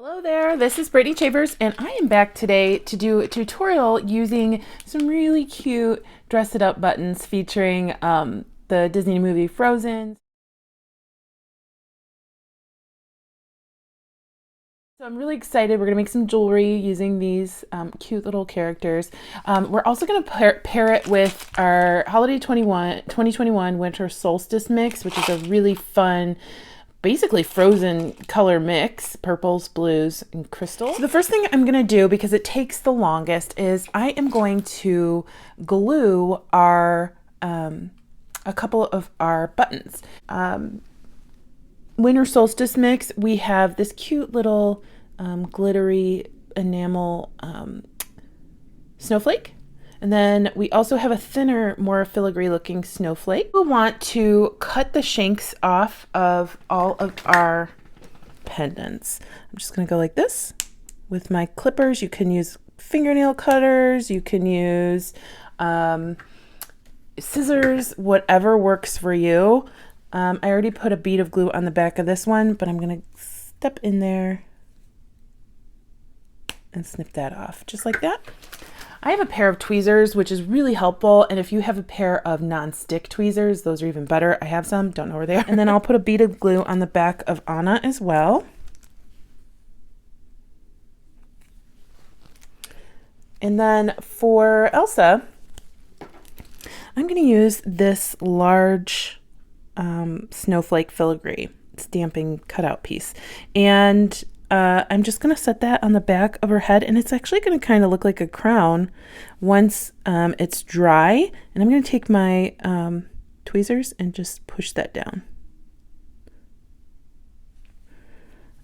Hello there, this is Brittany Chavers, and I am back today to do a tutorial using some really cute dress it up buttons featuring the Disney movie Frozen. So I'm really excited. We're going to make some jewelry using these cute little characters. We're also going to pair it with our Holiday 2021 Winter Solstice Mix, which is a really fun basically Frozen color mix, purples, blues, and crystals. So the first thing I'm gonna do, because it takes the longest, is I am going to glue our a couple of our buttons. Winter Solstice Mix, we have this cute little glittery enamel snowflake. And then we also have a thinner, more filigree looking snowflake. We'll want to cut the shanks off of all of our pendants. I'm just gonna go like this with my clippers. You can use fingernail cutters, you can use scissors, whatever works for you. I already put a bead of glue on the back of this one, but I'm gonna step in there and snip that off, just like that. I have a pair of tweezers, which is really helpful. And if you have a pair of non-stick tweezers, those are even better. I have some, don't know where they are. And then I'll put a bead of glue on the back of Anna as well. And then for Elsa, I'm going to use this large snowflake filigree stamping cutout piece. And I'm just going to set that on the back of her head, and it's actually going to kind of look like a crown once it's dry. And I'm going to take my tweezers and just push that down.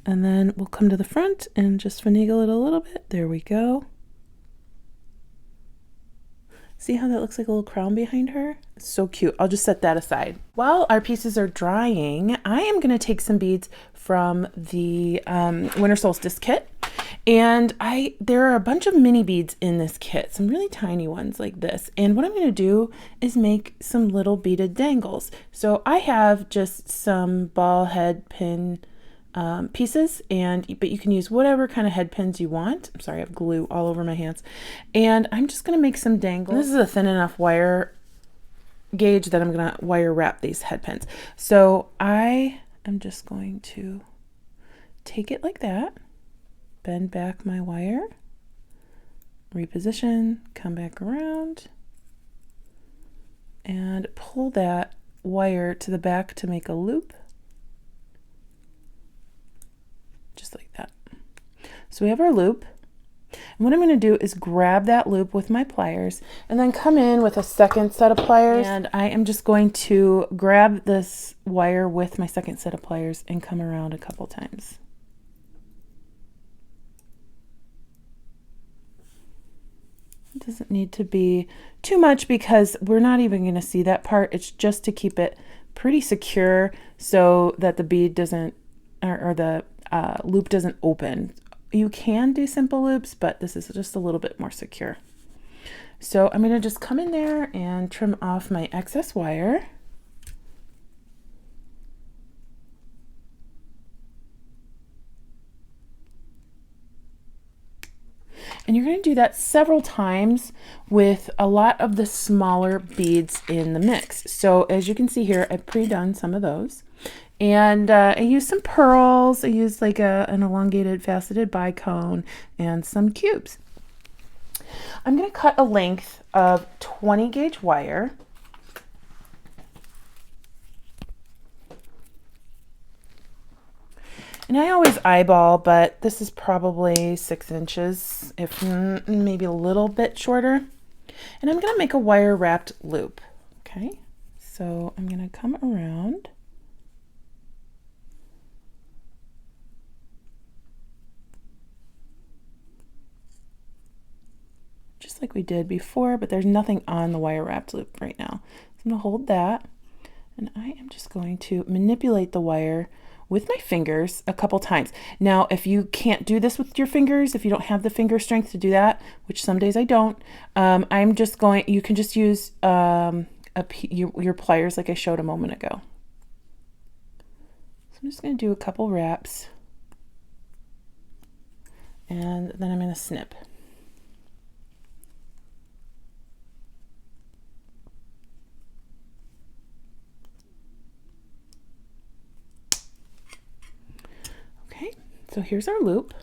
And then we'll come to the front and just finagle it a little bit. There we go. See how that looks like a little crown behind her? It's so cute. I'll just set that aside. While our pieces are drying, I am going to take some beads from the Winter Solstice kit. And there are a bunch of mini beads in this kit, some really tiny ones like this. And what I'm going to do is make some little beaded dangles. So I have just some ball head pin pieces, but you can use whatever kind of head pins you want. I'm sorry, I have glue all over my hands. And I'm just going to make some dangles. This is a thin enough wire gauge that I'm going to wire wrap these head pins. So I am just going to take it like that, bend back my wire, reposition, come back around, and pull that wire to the back to make a loop. Just like that. So we have our loop. And what I'm going to do is grab that loop with my pliers and then come in with a second set of pliers. And I am just going to grab this wire with my second set of pliers and come around a couple times. It doesn't need to be too much because we're not even going to see that part. It's just to keep it pretty secure so that the bead doesn't, or the loop doesn't open. You can do simple loops, but this is just a little bit more secure. So I'm going to just come in there and trim off my excess wire. And you're going to do that several times with a lot of the smaller beads in the mix. So as you can see here, I've pre-done some of those. And I used some pearls. I used like an elongated faceted bicone and some cubes. I'm going to cut a length of 20 gauge wire. And I always eyeball, but this is probably 6 inches, if maybe a little bit shorter. And I'm going to make a wire wrapped loop. Okay, so I'm going to come around. Just like we did before, but there's nothing on the wire wrapped loop right now. So I'm going to hold that, and I am just going to manipulate the wire with my fingers a couple times. Now, if you can't do this with your fingers, if you don't have the finger strength to do that, which some days I don't, you can just use your pliers like I showed a moment ago. So I'm just going to do a couple wraps. And then I'm going to snip. Okay, so here's our loop.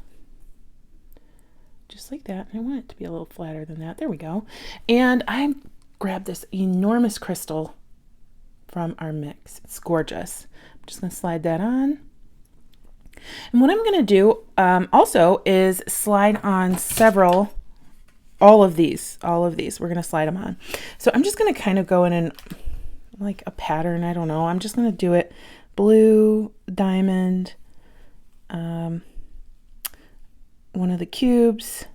Just like that. I want it to be a little flatter than that. There we go. And I grabbed this enormous crystal from our mix. It's gorgeous. I'm just going to slide that on. And what I'm going to do also is slide on all of these. We're going to slide them on. So I'm just going to kind of go in like a pattern. I don't know. I'm just going to do it blue, diamond, one of the cubes,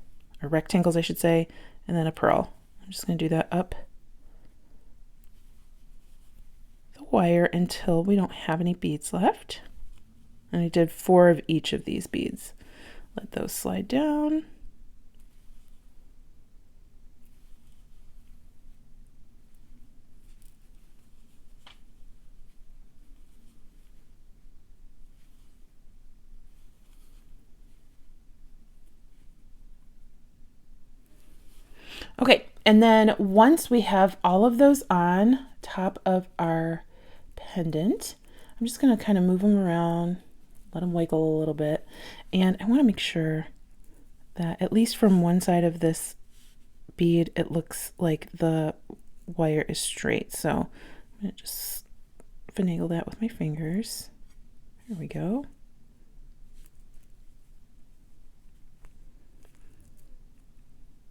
or rectangles, I should say, and then a pearl. I'm just going to do that up the wire until we don't have any beads left. And I did 4 of each of these beads. Let those slide down. Okay, and then once we have all of those on top of our pendant, I'm just going to kind of move them around, let them wiggle a little bit. And I want to make sure that at least from one side of this bead, it looks like the wire is straight. So I'm going to just finagle that with my fingers. There we go.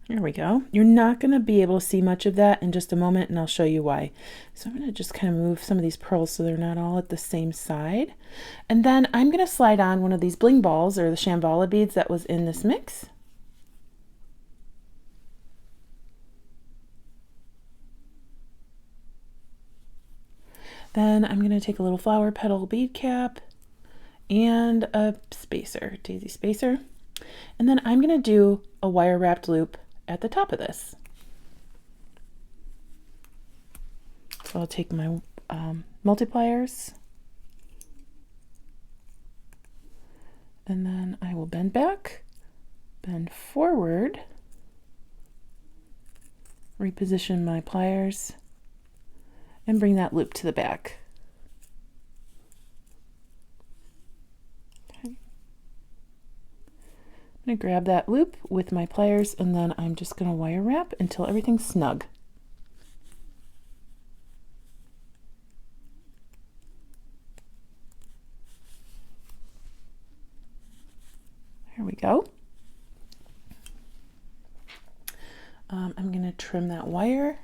There we go. You're not going to be able to see much of that in just a moment, and I'll show you why. So I'm going to just kind of move some of these pearls so they're not all at the same side. And then I'm going to slide on one of these bling balls, or the Shambhala beads that was in this mix. Then I'm going to take a little flower petal bead cap and a spacer, daisy spacer. And then I'm going to do a wire wrapped loop at the top of this. So I'll take my multipliers, and then I will bend back, bend forward, reposition my pliers, and bring that loop to the back. I'm going to grab that loop with my pliers, and then I'm just going to wire wrap until everything's snug. There we go. I'm going to trim that wire.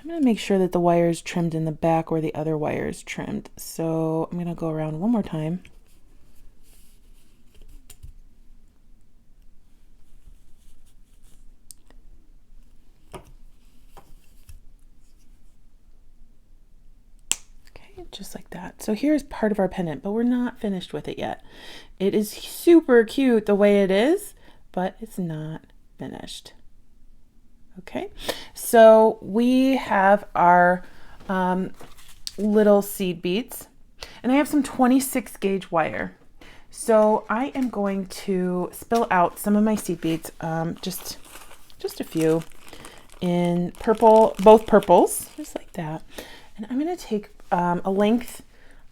I'm going to make sure that the wire is trimmed in the back where the other wire is trimmed. So I'm going to go around one more time. Okay, just like that. So here's part of our pendant, but we're not finished with it yet. It is super cute the way it is, but it's not finished. Okay, so we have our little seed beads, and I have some 26 gauge wire. So I am going to spill out some of my seed beads, just a few in purple, both purples, just like that. And I'm going to take a length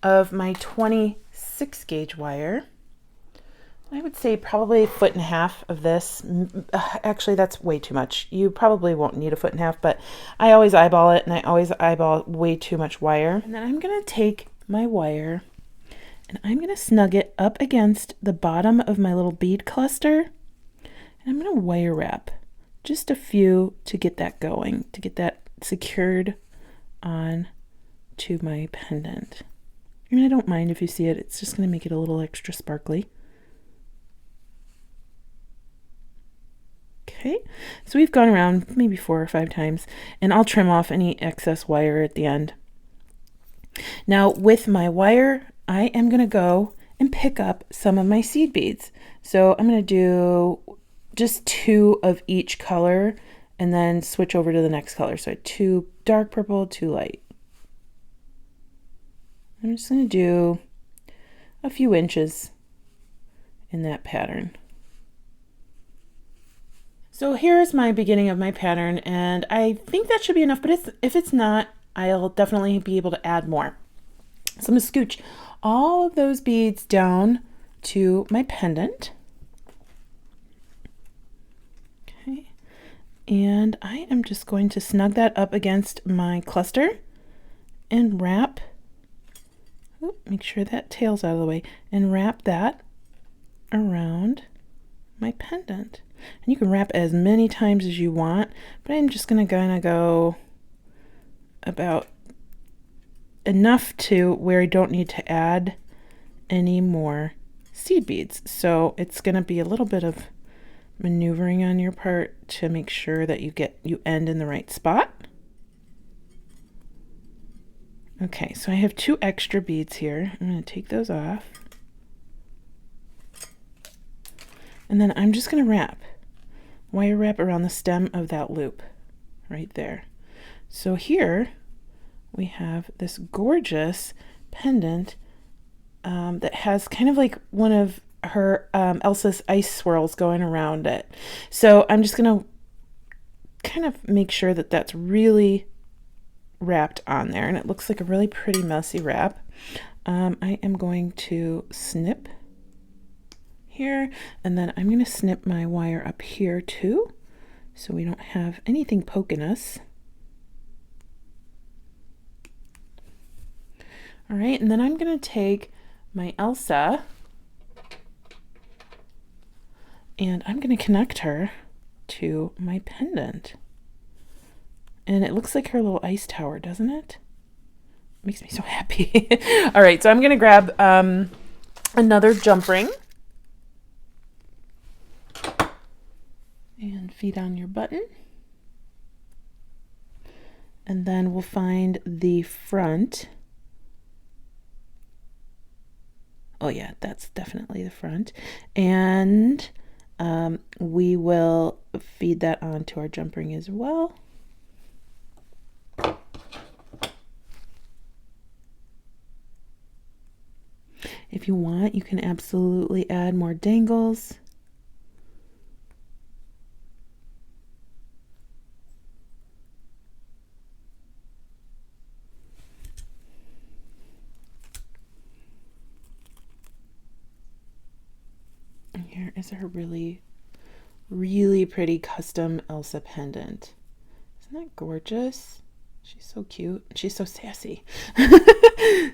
of my 26 gauge wire. I would say probably 1.5 feet of this. Actually, that's way too much. You probably won't need 1.5 feet, but I always eyeball it, and I always eyeball way too much wire. And then I'm going to take my wire, and I'm going to snug it up against the bottom of my little bead cluster, and I'm going to wire wrap just a few to get that going, to get that secured on to my pendant. I mean, I don't mind if you see it. It's just going to make it a little extra sparkly. Okay, so we've gone around maybe 4 or 5 times, and I'll trim off any excess wire at the end. Now with my wire, I am going to go and pick up some of my seed beads. So I'm going to do just 2 of each color and then switch over to the next color. So 2 dark purple, 2 light. I'm just going to do a few inches in that pattern. So here's my beginning of my pattern, and I think that should be enough, but if it's not, I'll definitely be able to add more. So I'm going to scooch all of those beads down to my pendant. Okay. And I am just going to snug that up against my cluster and wrap, make sure that tail's out of the way, and wrap that around my pendant. And you can wrap as many times as you want, but I'm just going to kind of go about enough to where I don't need to add any more seed beads. So it's going to be a little bit of maneuvering on your part to make sure that you end in the right spot. Okay, so I have 2 extra beads here. I'm going to take those off. And then I'm just going to wire wrap around the stem of that loop right there. So here we have this gorgeous pendant that has kind of like one of her Elsa's ice swirls going around it. So I'm just going to kind of make sure that that's really wrapped on there, and it looks like a really pretty messy wrap. I am going to snip here, and then I'm going to snip my wire up here too, so we don't have anything poking us. All right, and then I'm going to take my Elsa and I'm going to connect her to my pendant. And it looks like her little ice tower, doesn't it? Makes me so happy. All right, so I'm going to grab another jump ring. And feed on your button. And then we'll find the front. Oh yeah, that's definitely the front. And we will feed that onto our jump ring as well. If you want, you can absolutely add more dangles. And here is our really, really pretty custom Elsa pendant. Isn't that gorgeous? She's so cute. She's so sassy.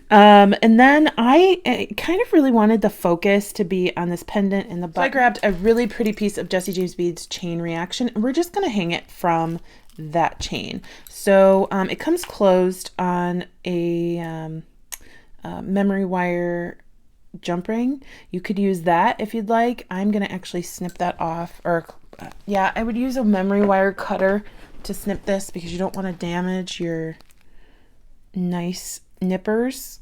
And then I kind of really wanted the focus to be on this pendant in the button. So I grabbed a really pretty piece of Jessie James Beads chain reaction, and we're just going to hang it from that chain. So it comes closed on a memory wire jump ring. You could use that if you'd like. I'm going to actually snip that off, or yeah, I would use a memory wire cutter to snip this because you don't want to damage your nice nippers,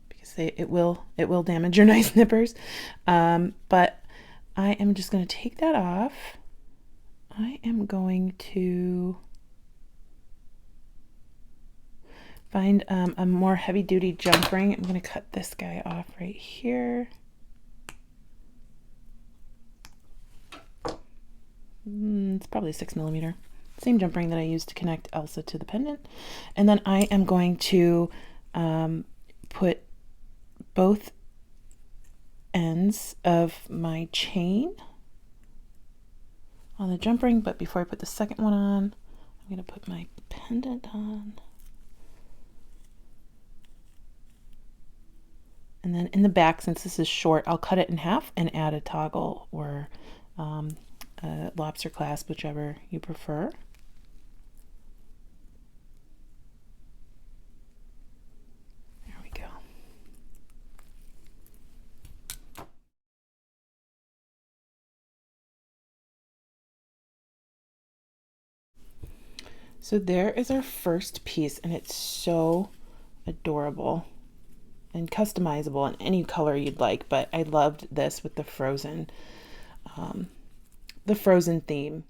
because it will damage your nice nippers. But I am just going to take that off. I am going to find a more heavy-duty jump ring. I'm going to cut this guy off right here. It's probably 6mm. Same jump ring that I used to connect Elsa to the pendant. And then I am going to put both ends of my chain on the jump ring, but before I put the second one on, I'm going to put my pendant on. And then in the back, since this is short, I'll cut it in half and add a toggle or a lobster clasp, whichever you prefer. There we go. So there is our first piece, and it's so adorable and customizable in any color you'd like, but I loved this with the frozen theme.